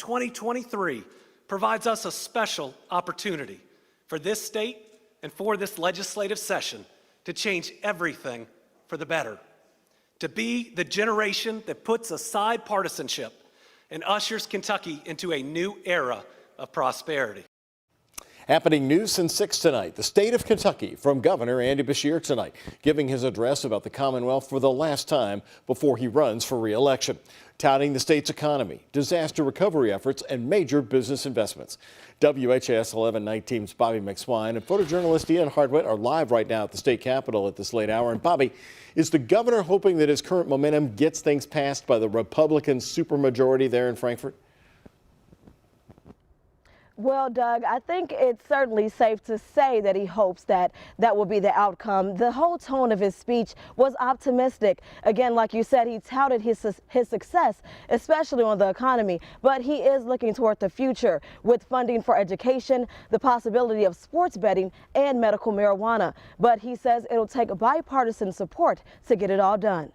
2023 provides us a special opportunity for this state and for this legislative session to change everything for the better, to be the generation that puts aside partisanship and ushers Kentucky into a new era of prosperity. Happening news since 6 tonight. The state of Kentucky from Governor Andy Beshear tonight, giving his address about the Commonwealth for the last time before he runs for re-election, touting the state's economy, disaster recovery efforts, and major business investments. WHAS 1119's Bobby McSwine and photojournalist Ian Hardwitt are live right now at the state capitol at this late hour. And Bobby, is the governor hoping that his current momentum gets things passed by the Republican supermajority there in Frankfort? Well, Doug, I think it's certainly safe to say that he hopes that that will be the outcome. The whole tone of his speech was optimistic. Again, like you said, he touted his success, especially on the economy, but he is looking toward the future with funding for education, the possibility of sports betting, and medical marijuana. But he says it'll take bipartisan support to get it all done.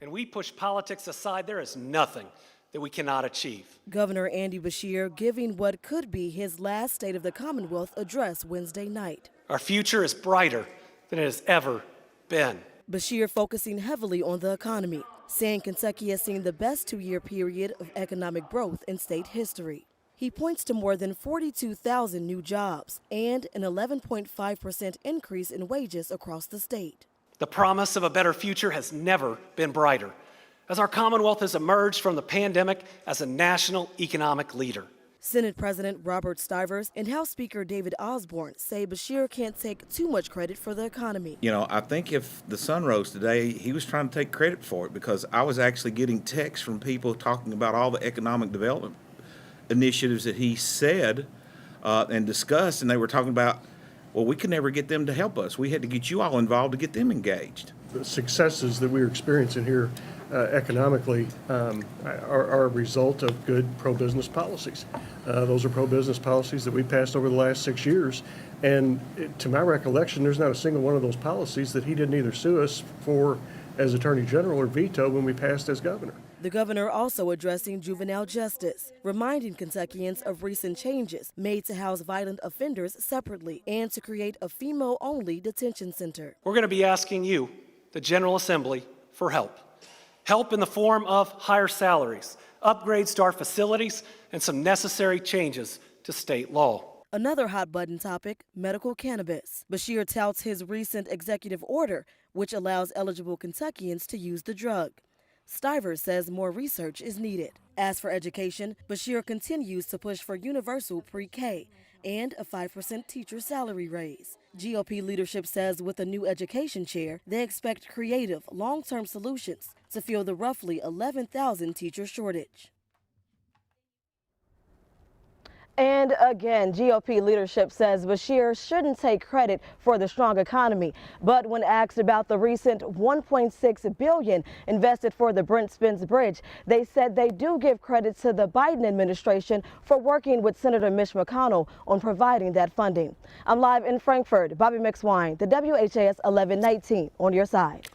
And we push politics aside. There is nothing that we cannot achieve. Governor Andy Beshear giving what could be his last State of the Commonwealth address Wednesday night. Our future is brighter than it has ever been. Beshear focusing heavily on the economy, saying Kentucky has seen the best 2-year period of economic growth in state history. He points to more than 42,000 new jobs and an 11.5% increase in wages across the state. The promise of a better future has never been brighter, as our Commonwealth has emerged from the pandemic as a national economic leader. Senate President Robert Stivers and House Speaker David Osborne say Beshear can't take too much credit for the economy. You know, I think if the sun rose today, he was trying to take credit for it, because I was actually getting texts from people talking about all the economic development initiatives that he said and discussed, and they were talking about, well, we could never get them to help us. We had to get you all involved to get them engaged. The successes that we're experiencing here economically are a result of good pro-business policies. Those are pro-business policies that we passed over the last 6 years. And to my recollection, there's not a single one of those policies that he didn't either sue us for as Attorney General or veto when we passed as governor. The governor also addressing juvenile justice, reminding Kentuckians of recent changes made to house violent offenders separately and to create a female-only detention center. We're going to be asking you, the General Assembly, for help. Help in the form of higher salaries, upgrades to our facilities, and some necessary changes to state law. Another hot-button topic, medical cannabis. Beshear touts his recent executive order, which allows eligible Kentuckians to use the drug. Stivers says more research is needed. As for education, Beshear continues to push for universal pre-K and a 5% teacher salary raise. GOP leadership says with a new education chair, they expect creative, long-term solutions to fill the roughly 11,000 teacher shortage. And again, GOP leadership says Beshear shouldn't take credit for the strong economy. But when asked about the recent $1.6 billion invested for the Brent Spence Bridge, they said they do give credit to the Biden administration for working with Senator Mitch McConnell on providing that funding. I'm live in Frankfort. Bobby McSwine, the WHAS 1119 on your side.